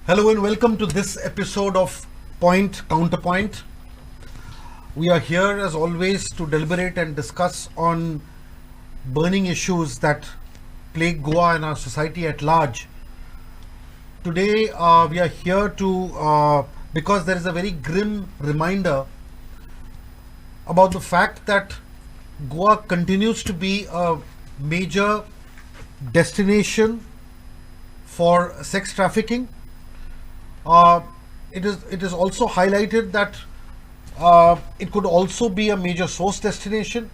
Hello and welcome to this episode of Point Counterpoint. We are here as always to deliberate and discuss on burning issues that plague Goa and our society at large. Today we are here to because there is a very grim reminder about the fact that Goa continues to be a major destination for sex trafficking. It is also highlighted that it could also be a major source destination.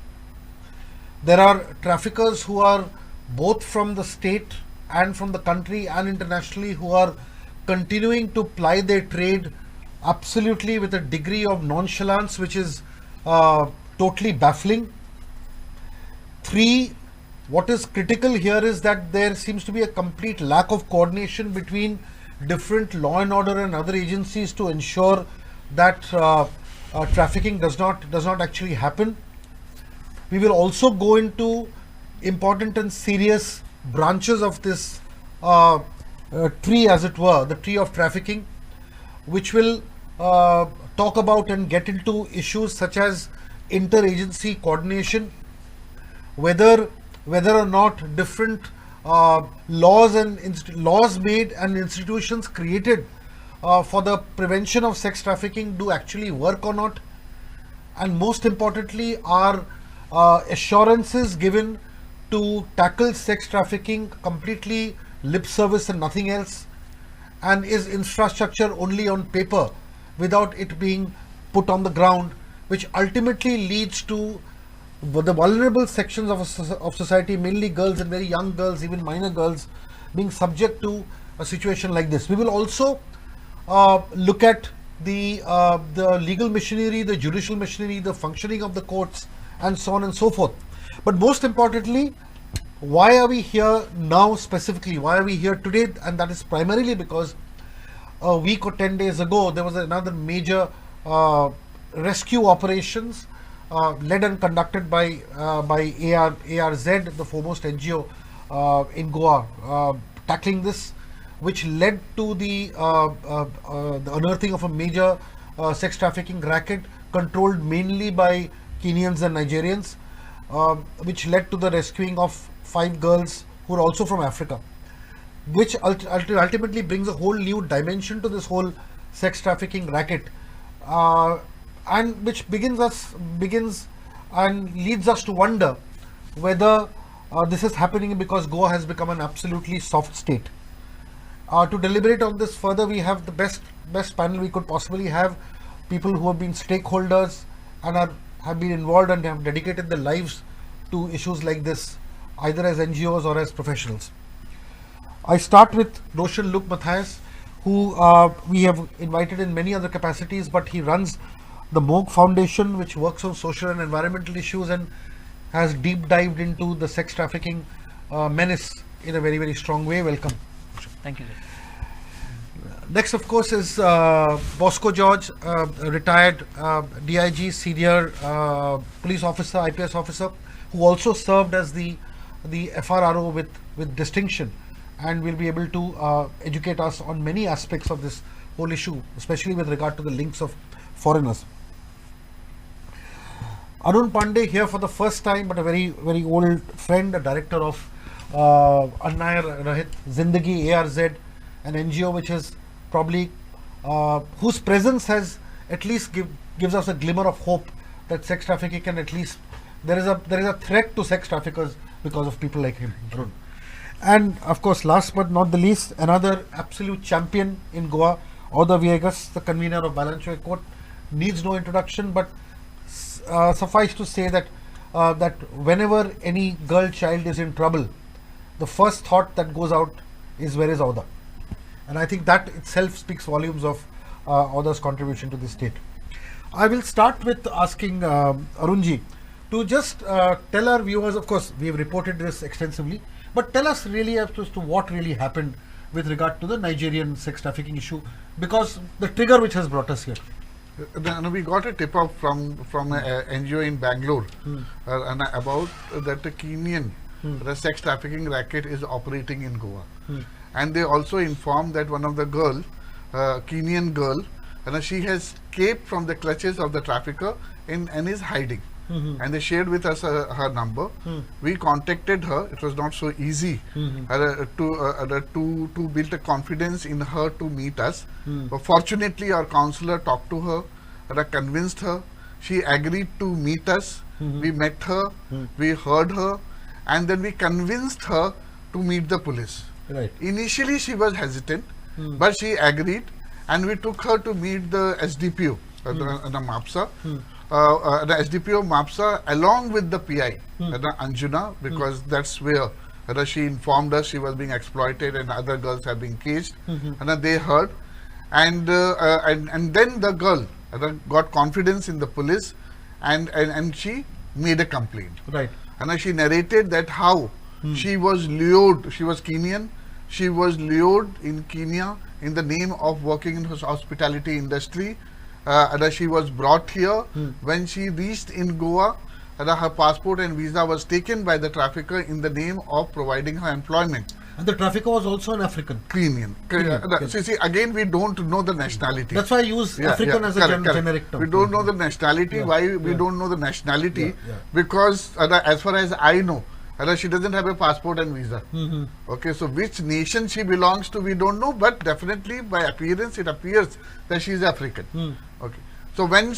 There are traffickers who are both from the state and from the country and internationally who are continuing to ply their trade absolutely with a degree of nonchalance which is totally baffling. Three, what is critical here is that there seems to be a complete lack of coordination between different law and order and other agencies to ensure that trafficking does not actually happen. We will also go into important and serious branches of this tree, as it were, the tree of trafficking, which will talk about and get into issues such as interagency coordination, whether or not different laws made and institutions created for the prevention of sex trafficking do actually work or not, and most importantly are assurances given to tackle sex trafficking completely lip service and nothing else, and is infrastructure only on paper without it being put on the ground, which ultimately leads to the vulnerable sections of society, mainly girls and very young girls, even minor girls, being subject to a situation like this. We will also look at the legal machinery, the judicial machinery, the functioning of the courts, and so on and so forth. But most importantly, why are we here now specifically? Why are we here today? And that is primarily because a week or 10 days ago, there was another major rescue operations led and conducted by ARZ, the foremost NGO in Goa, tackling this, which led to the unearthing of a major sex trafficking racket controlled mainly by Kenyans and Nigerians, which led to the rescuing of 5 girls who are also from Africa, which ultimately brings a whole new dimension to this whole sex trafficking racket. And which begins and leads us to wonder whether this is happening because Goa has become an absolutely soft state. To deliberate on this further, we have the best panel we could possibly have, people who have been stakeholders and have been involved and have dedicated their lives to issues like this, either as NGOs or as professionals. I start with Roshan Luke Matthias, who we have invited in many other capacities, but he runs the Moog Foundation, which works on social and environmental issues and has deep dived into the sex trafficking menace in a very, very strong way. Welcome. Thank you, sir. Next, of course, is Bosco George, retired DIG, senior police officer, IPS officer, who also served as the FRRO with distinction, and will be able to educate us on many aspects of this whole issue, especially with regard to the links of foreigners. Arun Pandey here for the first time, but a very, very old friend, a director of Annaya Rahit Zindagi, ARZ, an NGO which is probably whose presence has at least gives us a glimmer of hope that sex trafficking can at least there is a threat to sex traffickers because of people like him, Arun. And of course, last but not the least, another absolute champion in Goa, Oda Viegas, the convener of Balanchoy Court, needs no introduction, but suffice to say that that whenever any girl child is in trouble, the first thought that goes out is, where is Oda? And I think that itself speaks volumes of Oda's contribution to the state. I will start with asking Arunji to just tell our viewers, of course, we have reported this extensively, but tell us really as to what really happened with regard to the Nigerian sex trafficking issue, because the trigger which has brought us here. We got a tip off from an NGO in Bangalore and about that the Kenyan the sex trafficking racket is operating in Goa. And they also informed that one of the girl Kenyan girl, and she has escaped from the clutches of the trafficker and is hiding. And they shared with us her number. We contacted her. It was not so easy to build a confidence in her to meet us. But fortunately, our counselor talked to her, convinced her. She agreed to meet us. We met her, we heard her, and then we convinced her to meet the police. Right. Initially, she was hesitant, but she agreed, and we took her to meet the SDPO, the MAPSA. The SDPO MAPSA along with the PI, the Anjuna, because that's where she informed us she was being exploited and other girls have been caged, and they heard, and then the girl got confidence in the police, and she made a complaint. Right. And she narrated that how she was lured. She was Kenyan. She was lured in Kenya in the name of working in hospitality industry. And she was brought here. When she reached in Goa, her passport and visa was taken by the trafficker in the name of providing her employment. And the trafficker was also an African. Kenyan. See, again, we don't know the nationality. That's why I use African as a generic term. We don't know the nationality. Why we don't know the nationality? Because as far as I know, she doesn't have a passport and visa. Okay, so which nation she belongs to, we don't know, but definitely by appearance, it appears that she is African. Okay, so when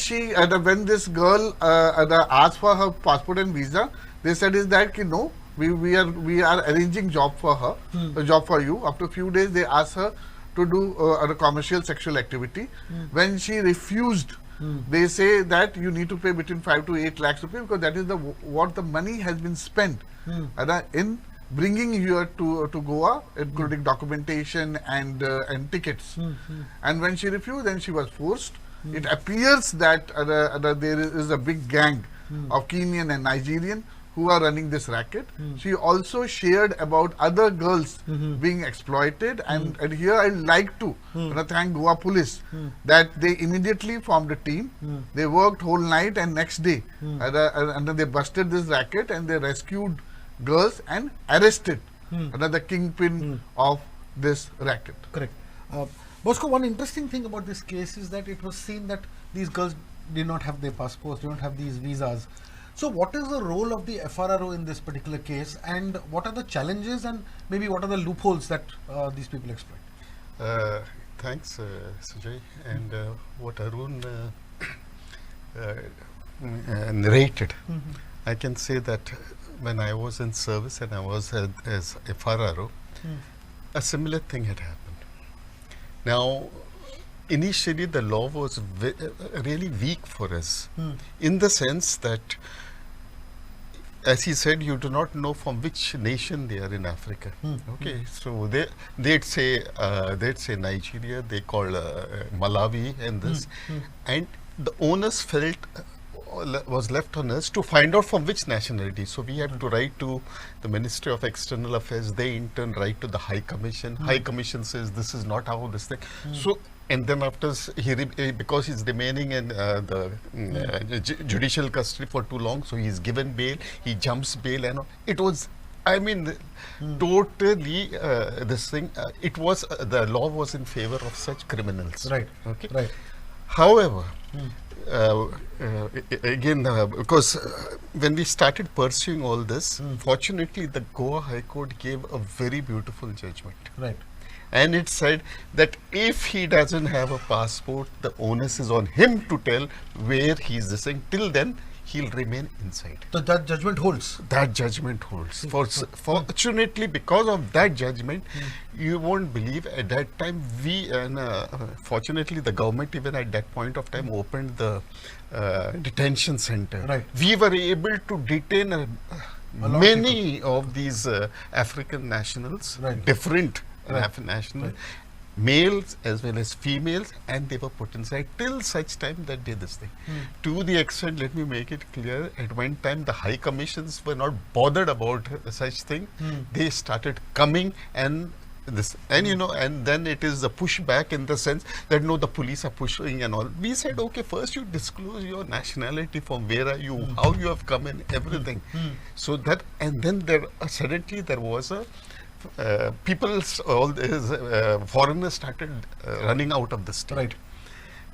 when this girl asked for her passport and visa, they said is that no, we are arranging job for her, a job for you. After a few days, they asked her to do a commercial sexual activity. When she refused, they say that you need to pay between 5 to 8 lakhs rupees, because that is what the money has been spent in bringing you to Goa, including documentation and tickets. And when she refused, then she was forced. It appears that there is a big gang of Kenyan and Nigerian who are running this racket. She also shared about other girls being exploited, and here I like to thank Goa police that they immediately formed a team. They worked whole night, and next day and they busted this racket and they rescued girls and arrested the kingpin of this racket. Correct. Bosco, one interesting thing about this case is that it was seen that these girls did not have their passports, did not have these visas. So what is the role of the FRRO in this particular case, and what are the challenges and maybe what are the loopholes that these people exploit? Thanks, Sujay. And what Arun narrated, I can say that when I was in service and I was as FRRO, a similar thing had happened. Now, initially the law was really weak for us, in the sense that, as he said, you do not know from which nation they are in Africa. Okay, so they'd say Nigeria, they call Malawi and this, and the onus was left on us to find out from which nationality. So we had to write to the Ministry of External Affairs. They in turn write to the High Commission. High Commission says this is not how this thing. So, and then after because he's remaining in the judicial custody for too long, so he's given bail. He jumps bail, and it was, I mean, totally this thing. It was the law was in favor of such criminals. Right. Okay. Right. However, again, because when we started pursuing all this, fortunately, the Goa High Court gave a very beautiful judgment. Right. And it said that if he doesn't have a passport, the onus is on him to tell where he's this. Till then, he'll remain inside. So that judgment holds. That judgment holds. Fortunately, because of that judgment, you won't believe at that time we, fortunately, the government even at that point of time opened the detention center. Right. We were able to detain many of these African nationals, different nationals, males as well as females, and they were put inside till such time that they this thing. To the extent, let me make it clear, at one time the high commissions were not bothered about such thing. They started coming and this, and and then it is the pushback in the sense that no, the police are pushing and all. We said, okay, first you disclose your nationality, from where are you, how you have come in, everything. So that, and then there suddenly there was a foreigners started running out of the state. Right.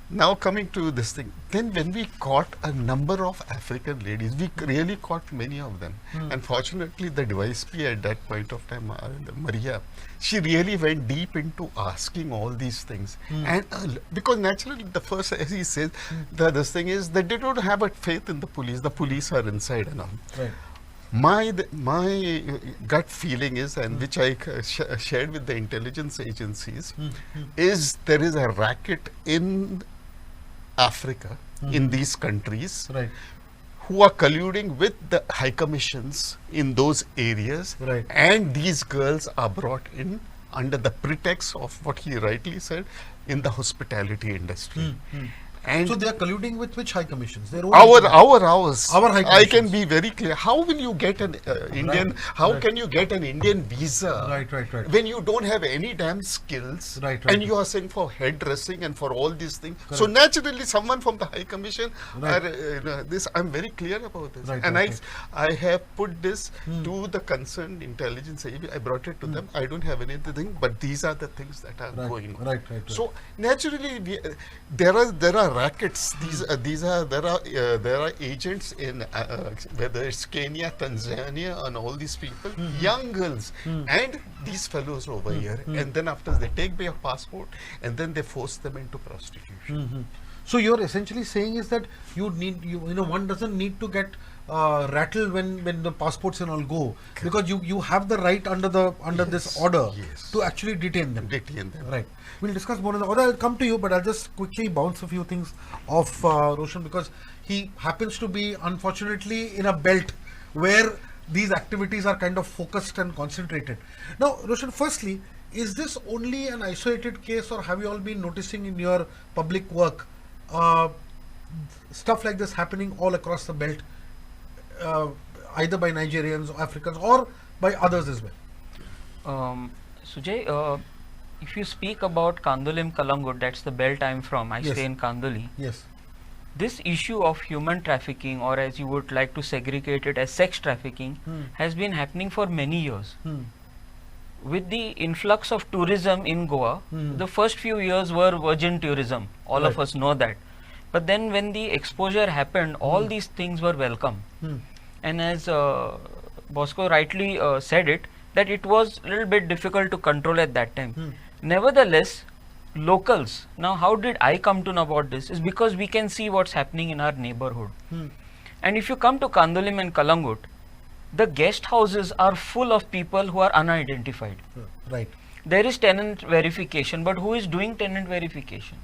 Now coming to this thing, then when we caught a number of African ladies, we really caught many of them. Unfortunately, the device P at that point of time, Maria, she really went deep into asking all these things. And because naturally, the first, as he says, this thing is that they don't have a faith in the police. The police are inside and all. Right. My gut feeling is, and which I shared with the intelligence agencies, is there is a racket in Africa, in these countries, Right. who are colluding with the high commissions in those areas, Right. and these girls are brought in under the pretext of what he rightly said, in the hospitality industry. And So they are colluding with which high commissions? Their own ours. Our high I can commissions. be very clear. How will you get an Indian? Right, How right. can you get an Indian visa? Right, right, right. When you don't have any damn skills, Right, right. and you are saying for hairdressing and for all these things. So naturally, someone from the High Commission, Right. this I'm very clear about this, Right, and right, I have put this to the concerned intelligence agency. I brought it to them. I don't have anything, but these are the things that are Right, going on. right, right. So naturally, there are rackets. There are agents in whether it's Kenya, Tanzania, and all these people, young girls, and these fellows over here, and then after they take their passport, and then they force them into prostitution. So you're essentially saying is that one doesn't need to get rattled when the passports and all go, because you have the right under this order yes. to actually detain them. Detain them. Right. We'll discuss more on the order. I'll come to you, but I'll just quickly bounce a few things off Roshan, because he happens to be unfortunately in a belt where these activities are kind of focused and concentrated. Now, Roshan, firstly, is this only an isolated case, or have you all been noticing in your public work stuff like this happening all across the belt, either by Nigerians or Africans or by others as well? Sujay, if you speak about Kandolim Kalangut, that's the belt I'm from, I Yes. stay in Kandoli. Yes. This issue of human trafficking, or as you would like to segregate it as sex trafficking, has been happening for many years. With the influx of tourism in Goa, the first few years were virgin tourism. All of Right. us know that. But then when the exposure happened, all these things were welcome. And as Bosco rightly said it, that it was a little bit difficult to control at that time. Nevertheless, locals, now how did I come to know about this, is because we can see what's happening in our neighborhood. And if you come to Kandolim and Kalangut, the guest houses are full of people who are unidentified. Right. There is tenant verification, but who is doing tenant verification?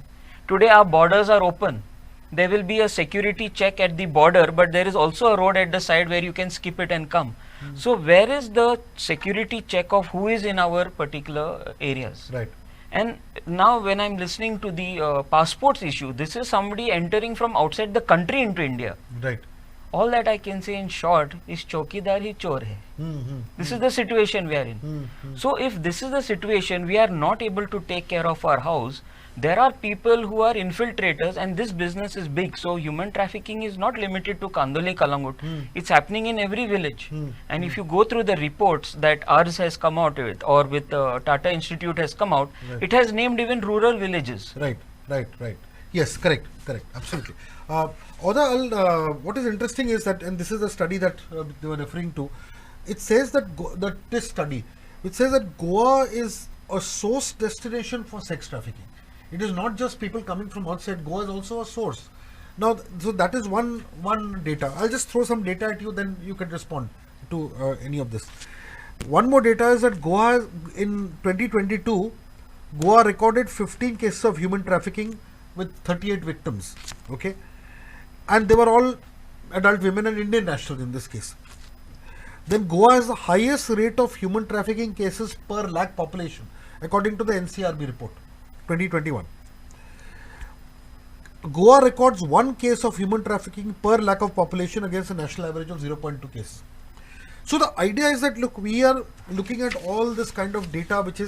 Today our borders are open. There will be a security check at the border, but there is also a road at the side where you can skip it and come. So where is the security check of who is in our particular areas? Right. And now when I'm listening to the passports issue, this is somebody entering from outside the country into India. Right. All that I can say in short is chokidar hi chor hai. This is the situation we are in. So if this is the situation, we are not able to take care of our house. There are people who are infiltrators, and this business is big. So human trafficking is not limited to Kandoli Kalangut. It's happening in every village. And if you go through the reports that ours has come out with, or with Tata Institute has come out, it has named even rural villages. Right. Yes, correct, absolutely. Oda, what is interesting is that, and this is a study that they were referring to, it says that this study, it says that Goa is a source destination for sex trafficking. It is not just people coming from outside. Goa is also a source. Now, so that is one data. I'll just throw some data at you, then you can respond to any of this. One more data is that Goa, in 2022, Goa recorded 15 cases of human trafficking with 38 victims. Okay, and they were all adult women and Indian nationals in this case. Then Goa has the highest rate of human trafficking cases per lakh population, according to the NCRB report, 2021. Goa records 1 case of human trafficking per lakh of population against a national average of 0.2 cases. So the idea is that, look, we are looking at all this kind of data which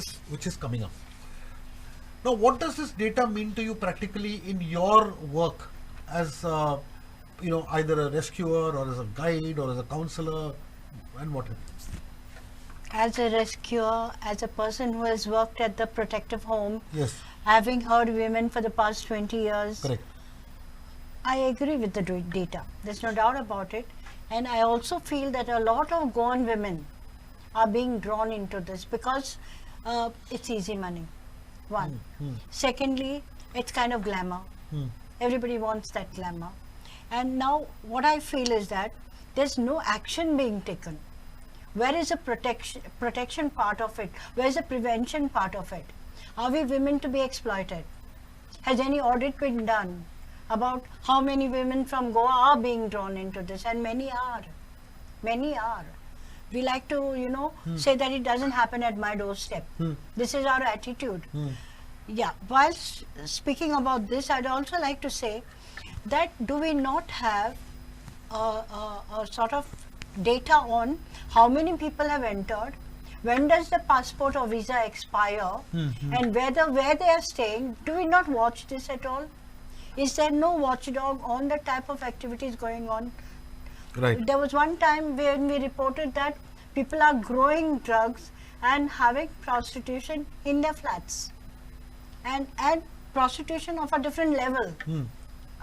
is coming up. Now, what does this data mean to you practically in your work as either a rescuer or as a guide or as a counselor and what have you? as a rescuer, as a person who has worked at the protective home, Yes. having heard women for the past 20 years, Correct. I agree with the data. There's no doubt about it. And I also feel that a lot of Goan women are being drawn into this because it's easy money. One. Secondly, it's kind of glamour. Everybody wants that glamour. And now what I feel is that there's no action being taken. Where is the protection part of it? Where is the prevention part of it? Are we women to be exploited? Has any audit been done about how many women from Goa are being drawn into this? And many are. Many are. We like to, say that it doesn't happen at my doorstep. This is our attitude. Yeah, while speaking about this, I'd also like to say that do we not have a sort of data on how many people have entered, when does the passport or visa expire, and where they are staying? Do we not watch this at all? Is there no watchdog on the type of activities going on? Right. There was one time when we reported that people are growing drugs and having prostitution in their flats, and prostitution of a different level.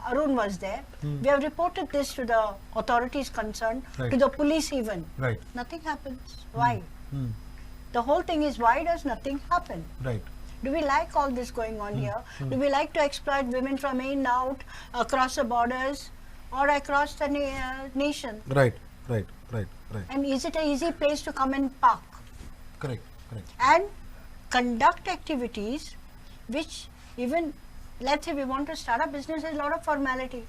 Arun was there. We have reported this to the authorities concerned, Right. to the police even. Right. Nothing happens. Why? The whole thing is, why does nothing happen? Right. Do we like all this going on here? Do we like to exploit women from in and out, across the borders or across the nation? Right. Right. Right. Right. And is it an easy place to come and park Correct. Correct. and conduct activities which even, let's say we want to start a business, there's a lot of formality.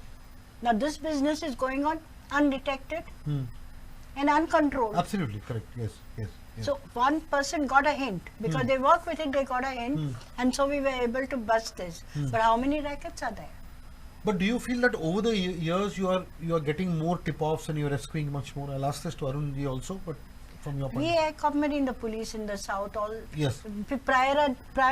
Now this business is going on undetected and uncontrolled. Absolutely correct. Yes. Yes. Yes. So one person got a hint because they work with it, they got a hint, and so we were able to bust this. But how many rackets are there? But do you feel that over the years you are getting more tip-offs and you are rescuing much more? I'll ask this to Arun ji also, but from your point. We accompanied the police in the south. All Yes. prior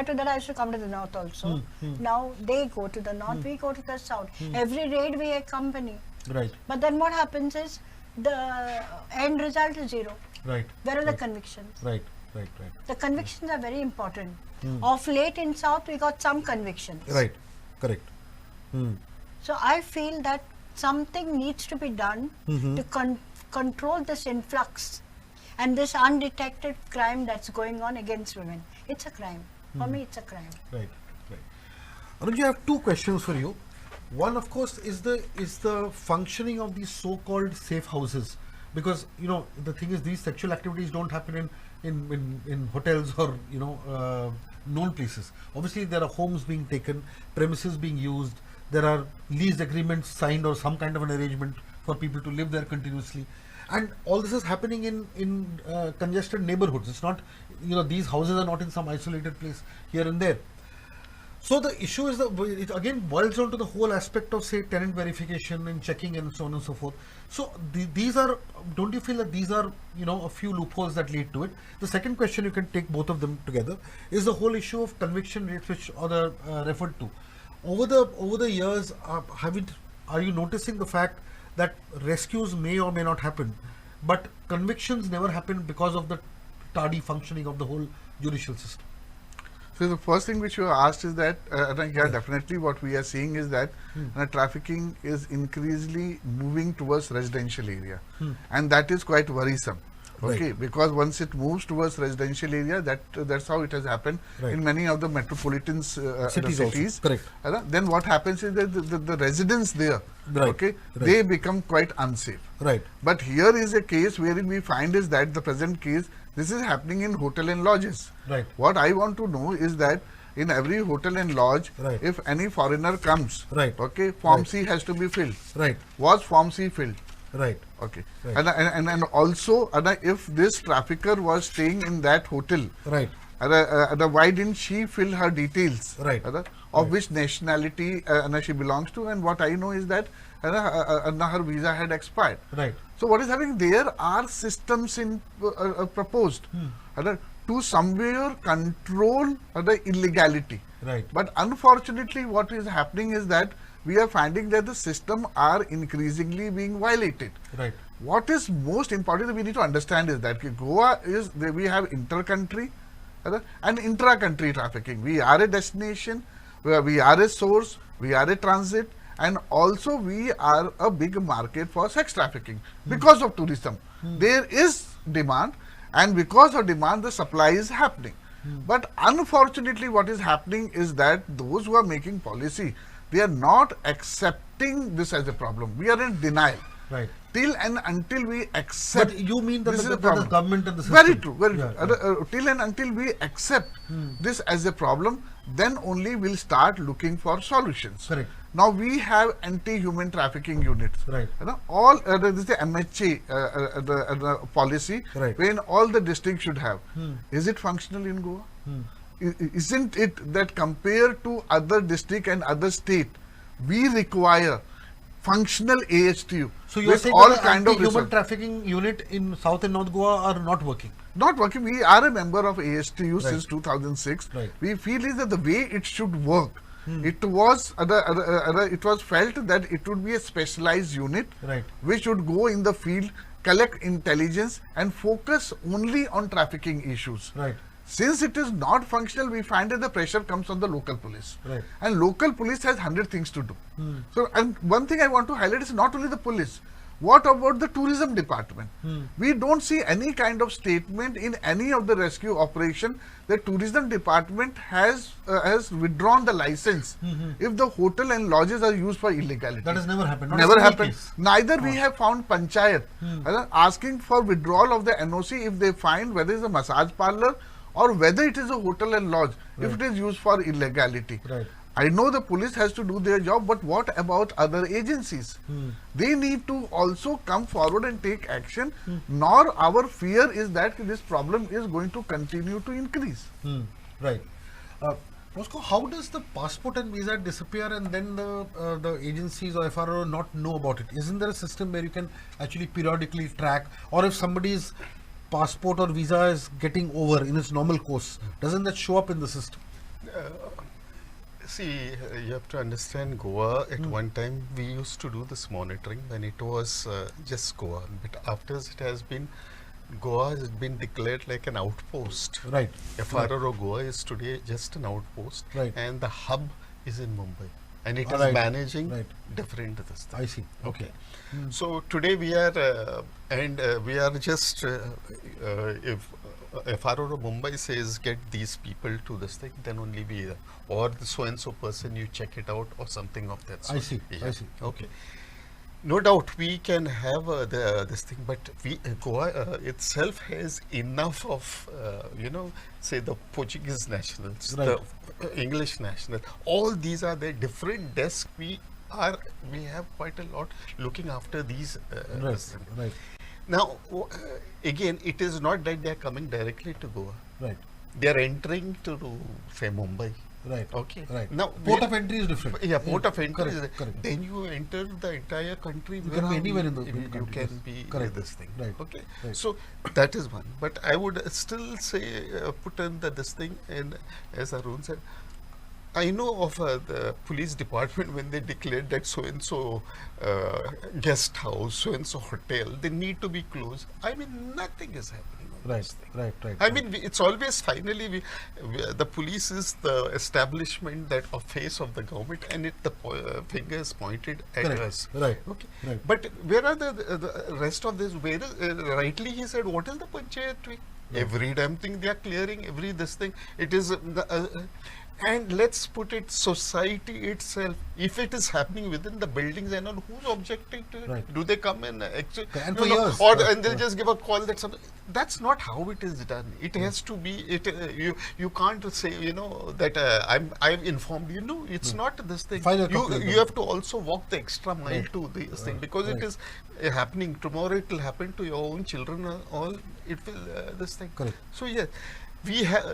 to that, I used to come to the north also. Now they go to the north, we go to the south. Every raid we accompany. Right. But then what happens is the end result is zero. Right. Where are the convictions? Right. Right. Right. The convictions are very important. Of late in south, we got some convictions. Right. Correct. So I feel that something needs to be done to control this influx and this undetected crime that's going on against women. It's a crime. For me, it's a crime. Right. Right. Arunji, I have two questions for you. One, of course, is the functioning of these so-called safe houses, because the thing is, these sexual activities don't happen in hotels or known places. Obviously, there are homes being taken, premises being used. There are lease agreements signed or some kind of an arrangement for people to live there continuously, and all this is happening in congested neighborhoods. It's not, these houses are not in some isolated place here and there. So the issue is that it again boils down to the whole aspect of, say, tenant verification and checking and so on and so forth. So these are, don't you feel that these are a few loopholes that lead to it? The second question, you can take both of them together, is the whole issue of conviction rates, which other referred to. Over the years, are you noticing the fact that rescues may or may not happen, but convictions never happen because of the tardy functioning of the whole judicial system? So the first thing which you asked is that, definitely what we are seeing is that trafficking is increasingly moving towards residential area, and that is quite worrisome. Okay, Right. because once it moves towards residential area, that's how it has happened Right. in many of the metropolitan Cities also. cities. Correct. Then what happens is that the residents there, Right. okay, Right. they become quite unsafe. Right. But here is a case wherein we find is that the present case, this is happening in hotel and lodges. Right. What I want to know is that in every hotel and lodge, Right. if any foreigner comes, Right. okay, Form Right. C has to be filled. Right. Was Form C filled? Right. Okay. Right. And also, if this trafficker was staying in that hotel, Right. why didn't she fill her details? Right. Of which nationality she belongs to, and what I know is that her visa had expired. Right. So what is happening? There are systems proposed to somewhere control the illegality. Right. But unfortunately, what is happening is that we are finding that the system are increasingly being violated. Right. What is most important that we need to understand is that Goa is, we have inter-country and intra-country trafficking. We are a destination, where we are a source, we are a transit, and also we are a big market for sex trafficking because of tourism. There is demand, and because of demand the supply is happening. But unfortunately what is happening is that those who are making policy, they are not accepting this as a problem. We are in denial. Right. Till and until we accept. But you mean that this is the a problem. government and the system. Very true, very Yeah, true. Till and until we accept this as a problem, then only we'll start looking for solutions. Correct. Now we have anti-human trafficking units. Right. All this is the MHA the policy, Right. when all the districts should have. Is it functional in Goa? Isn't it that compared to other district and other state, we require functional AHTU So you are with saying all that the kind of anti-human research. trafficking unit in South and North Goa are not working? Not working. We are a member of AHTU Right. since 2006. Right. We feel is that the way it should work, it was it was felt that it would be a specialized unit Right. which would go in the field, collect intelligence and focus only on trafficking issues. Right. Since it is not functional, we find that the pressure comes on the local police. Right. And local police has 100 things to do. So, and one thing I want to highlight is not only the police. What about the tourism department? We don't see any kind of statement in any of the rescue operation that tourism department has withdrawn the license if the hotel and lodges are used for illegality. That has never happened. Not a Never single happened. case. Neither we have found panchayat asking for withdrawal of the NOC if they find whether it's a massage parlor or whether it is a hotel and lodge, if it is used for illegality. Right. I know the police has to do their job, but what about other agencies? They need to also come forward and take action. Nor our fear is that this problem is going to continue to increase. Right. Roscoe, how does the passport and visa disappear and then the agencies or FRO not know about it? Isn't there a system where you can actually periodically track, or if somebody's passport or visa is getting over in its normal course, doesn't that show up in the system? See, you have to understand Goa. At one time, we used to do this monitoring when it was just Goa. But after it has been, Goa has been declared like an outpost. Right. FRO Goa is today just an outpost. Right. And the hub is in Mumbai. And it is Right. managing Right. different this thing. I see. Okay. So today we are, we are just, if FRO Mumbai says get these people to this thing, then only we, or the so and so person, you check it out or something of that sort. I see. I see. Okay. No doubt we can have this thing, but we Goa itself has enough of say the Portuguese nationals, Right. the English nationals. All these are their different desks. We have quite a lot looking after these. Right. Right. Now, again, it is not that they are coming directly to Goa. Right. They are entering to say Mumbai. Right. Okay. Right. Now, Port of entry is different. yeah, port of entry. Correct, is correct. Then you enter the entire country. You where can be are anywhere we? in the You country, can yes. be Correct. this thing. Right. Okay. Right. So that is one. But I would still say put in this thing, and as Arun said, I know of the police department when they declared that so and so guest house, so and so hotel, they need to be closed. I mean, nothing is happening. on Right. this thing. Right. Right. I mean, it's always finally the police is the establishment that of face of the government, and the finger is pointed at Correct. us. Right. Okay. Right. But where are the rest of this? Where is, rightly he said, what is the panchayat doing? Every damn thing they are clearing. Every this thing. It is. And let's put it, society itself, if it is happening within the buildings and all, who's objecting to it? Right. Do they come and actually, And for you know, years. or Right. and they'll just give a call that something. That's not how it is done. It has to be. You can't say that I've informed you. No, it's not this thing. File a complaint. You have to also walk the extra mile Right. to this thing, Right. because it Right. is happening tomorrow. It will happen to your own children. All it will this thing. Correct. So yes, we have,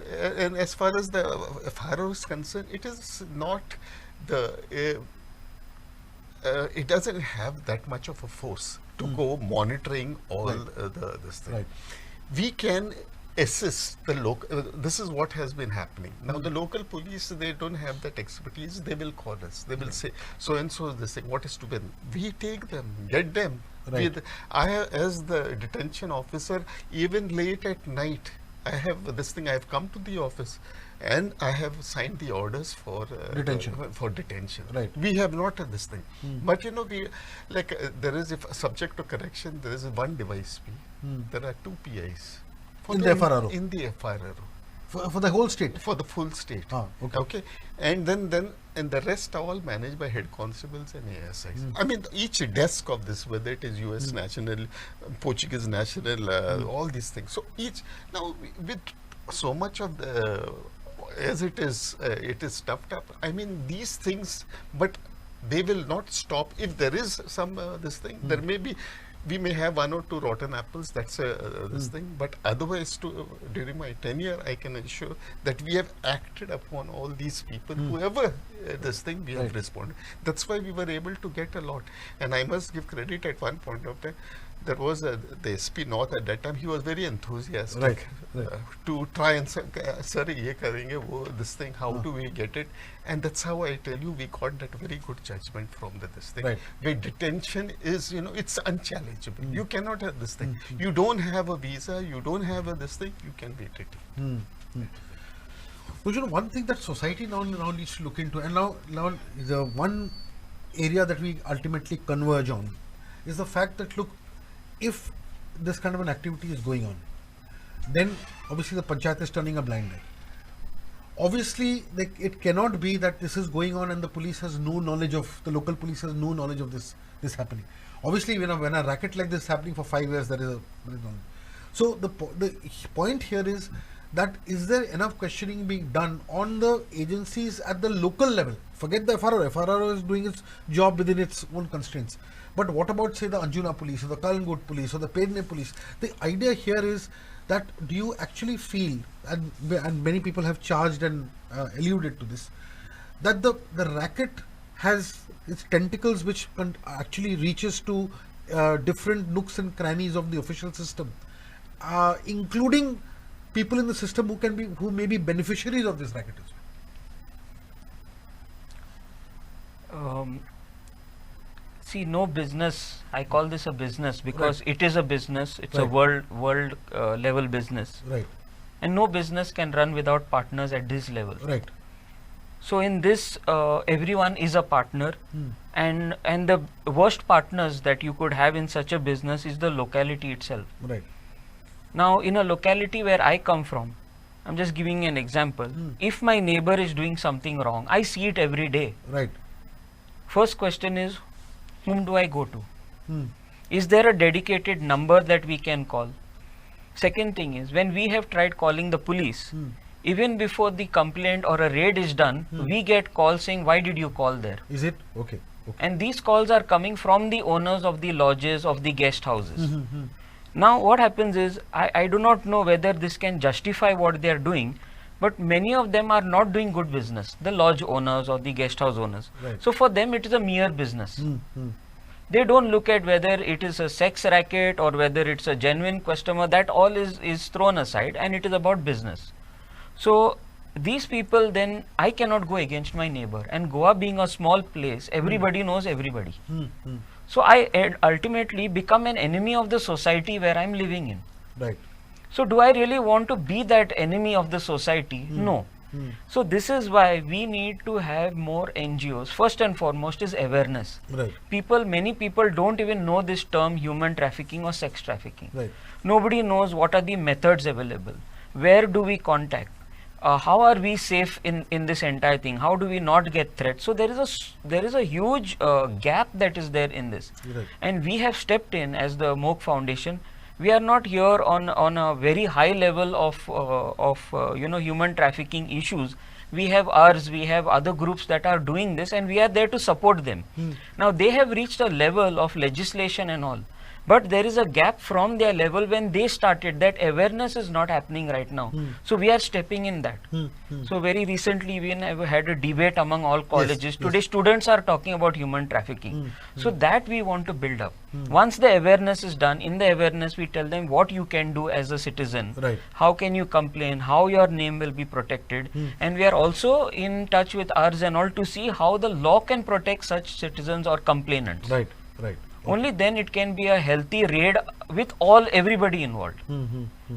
and as far as the FRO is concerned, it is not the. It doesn't have that much of a force to go monitoring all Right. this thing. Right. We can assist the local. This is what has been happening. Now the local police, they don't have that expertise. They will call us. They will say, so and so is this thing. What is to be done? We take them, get them. Right. As the detention officer, even late at night, I have this thing. I have come to the office, and I have signed the orders for Detention. For detention. Right. We have not this thing, but you know, we like there is, if subject to correction, there is one device P. There are 2 PIs. In the FRRO? In the FRRO. For the whole state? For the full state. Ah, okay. And then and the rest are all managed by head constables and ASIs. I mean, each desk of this, whether it is US national, Portuguese national, all these things. So each, now with so much of the, as it is stuffed up, I mean, these things, but they will not stop. If there is some this thing, there may be, we may have 1 or 2 rotten apples, that's this thing, but otherwise during my tenure, I can assure that we have acted upon all these people, whoever this thing, we have responded. That's why we were able to get a lot. And I must give credit, at one point of time, there was the SP North at that time, he was very enthusiastic to try and say, sir, ye karenge, this thing, how do we get it? And that's how I tell you, we got that very good judgment from this thing. Right. Where detention is, you know, it's unchallengeable. You cannot have this thing. You don't have a visa, you don't have this thing, you can be detained. But you know, one thing that society now needs to look into, and now the one area that we ultimately converge on is the fact that, look, if this kind of an activity is going on, then obviously the panchayat is turning a blind eye. Obviously, it cannot be that this is going on and the police has no knowledge of, the local police has no knowledge of this happening. Obviously, when a racket like this is happening for 5 years, there is knowledge. So the point here is that, is there enough questioning being done on the agencies at the local level? Forget the FRRO. FRRO is doing its job within its own constraints. But what about, say, the Anjuna police or the Kalangut police or the Pedne police? The idea here is that, do you actually feel, and many people have charged and alluded to this, that the racket has its tentacles which actually reaches to different nooks and crannies of the official system, including people in the system who may be beneficiaries of this racket as well? See, no business, I call this a business because it is a business, it's a world level business. Right. And no business can run without partners at this level. Right. So in this, everyone is a partner, and the worst partners that you could have in such a business is the locality itself. Right. Now, in a locality where I come from, I'm just giving an example. If my neighbor is doing something wrong, I see it every day. Right. First question is, whom do I go to? Is there a dedicated number that we can call? Second thing is, when we have tried calling the police, even before the complaint or a raid is done, we get calls saying, why did you call there? Is it? Okay. And these calls are coming from the owners of the lodges, of the guest houses. Now what happens is, I do not know whether this can justify what they are doing, but many of them are not doing good business, the lodge owners or the guest house owners. Right. So for them it is a mere business. They don't look at whether it is a sex racket or whether it's a genuine customer. That all is thrown aside, and it is about business. So these people, then I cannot go against my neighbor, and Goa being a small place, everybody knows everybody. So I ultimately become an enemy of the society where I'm living in. Right. So do I really want to be that enemy of the society? No. So this is why we need to have more NGOs. First and foremost is awareness. Right. Many people don't even know this term human trafficking or sex trafficking. Right. Nobody knows what are the methods available. Where do we contact? How are we safe in this entire thing? How do we not get threats? So there is a huge gap that is there in this. Right. And we have stepped in as the MOC Foundation. We are not here on a very high level of human trafficking issues. We have ours, we have other groups that are doing this, and we are there to support them. Now they have reached a level of legislation and all. but there is a gap from their level when they started. That awareness is not happening right now. So we are stepping in that. So very recently we have had a debate among all colleges. Today students are talking about human trafficking. So that we want to build up. Once the awareness is done, in the awareness we tell them what you can do as a citizen, Right. how can you complain, how your name will be protected, and we are also in touch with ours and all to see how the law can protect such citizens or complainants. Right, right. Only then it can be a healthy raid with everybody involved.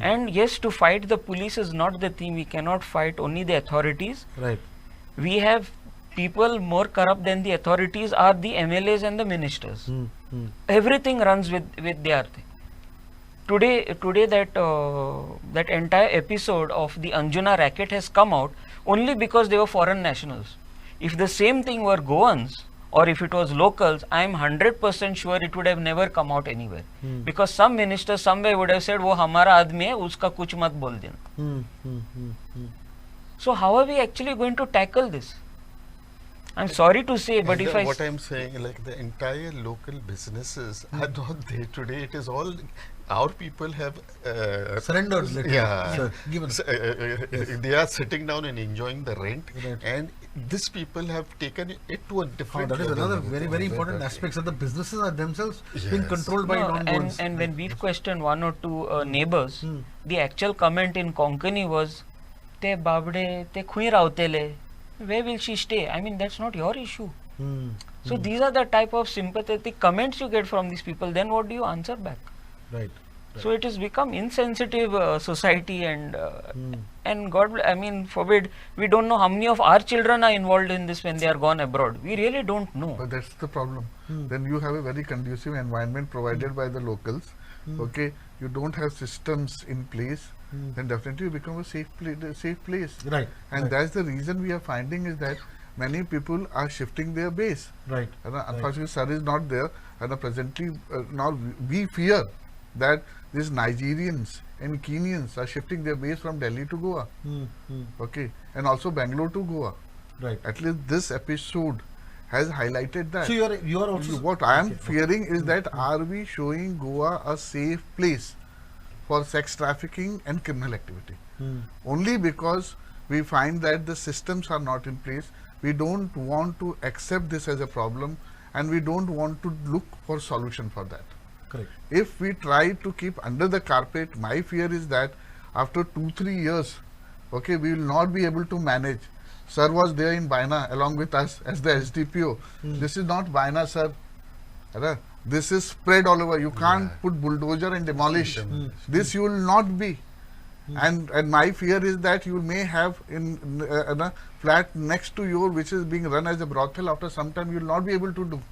And yes, to fight the police is not the thing. We cannot fight only the authorities. Right. We have people more corrupt than the authorities are the MLAs and the ministers. Everything runs with their thing. Today that entire episode of the Anjuna racket has come out only because they were foreign nationals. If the same thing were Goans, or if it was locals, I am 100% sure it would have never come out anywhere. Because some minister somewhere would have said, "वो हमारा आदमी है, उसका कुछ मत बोल देना." So how are we actually going to tackle this? I'm sorry to say, but if what I'm saying, like the entire local businesses are not there today. It is all our people have Surrendered. literally. yeah, Sir, given. they are sitting down and enjoying the rent, Right. and these people have taken it to a different That is level. another very important aspect, that the businesses are themselves being controlled by No, non-Goans. and when we've questioned one or two neighbors, the actual comment in Konkani was, "Te babde, te khui rautele. Where will she stay?" I mean, that's not your issue. So these are the type of sympathetic comments you get from these people. Then what do you answer back? Right. So it has become insensitive society, and God, I mean, forbid, we don't know how many of our children are involved in this when they are gone abroad. We really don't know. But that's the problem. Then you have a very conducive environment provided by the locals. Okay, you don't have systems in place. Then definitely you become a safe place. Right. And right. that's the reason we are finding is that many people are shifting their base. Right. And unfortunately, sir is not there. And presently, now we fear that these Nigerians and Kenyans are shifting their base from Delhi to Goa. Okay, and also Bangalore to Goa. Right. At least this episode has highlighted that. So you are also What I am fearing is that are we showing Goa a safe place for sex trafficking and criminal activity? Only because we find that the systems are not in place. We don't want to accept this as a problem, and we don't want to look for solution for that. correct. If we try to keep under the carpet, my fear is that after 2-3 years, okay, we will not be able to manage. Sir was there in Baina along with us as the SDPO. This is not Baina, sir. This is spread all over. You can't put bulldozer and demolish. This you will not be. And my fear is that you may have in a flat next to you which is being run as a brothel. After some time, you will not be able to do.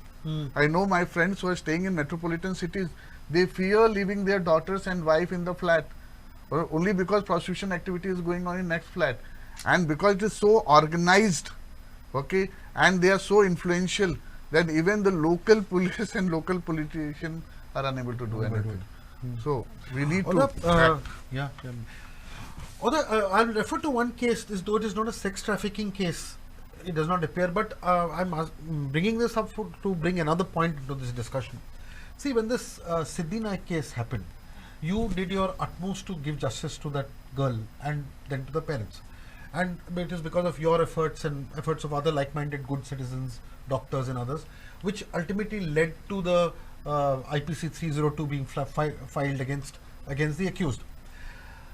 I know my friends who are staying in metropolitan cities, they fear leaving their daughters and wife in the flat only because prostitution activity is going on in next flat, and because it is so organized, okay, and they are so influential that even the local police and local politicians are unable to do anything. So we need to I'll refer to one case, though it is not a sex trafficking case, it does not appear, but I'm bringing this up to bring another point into this discussion. See, when this Siddhi Naik case happened, you did your utmost to give justice to that girl and then to the parents. And it is because of your efforts and efforts of other like-minded good citizens, doctors and others, which ultimately led to the IPC 302 being filed against the accused.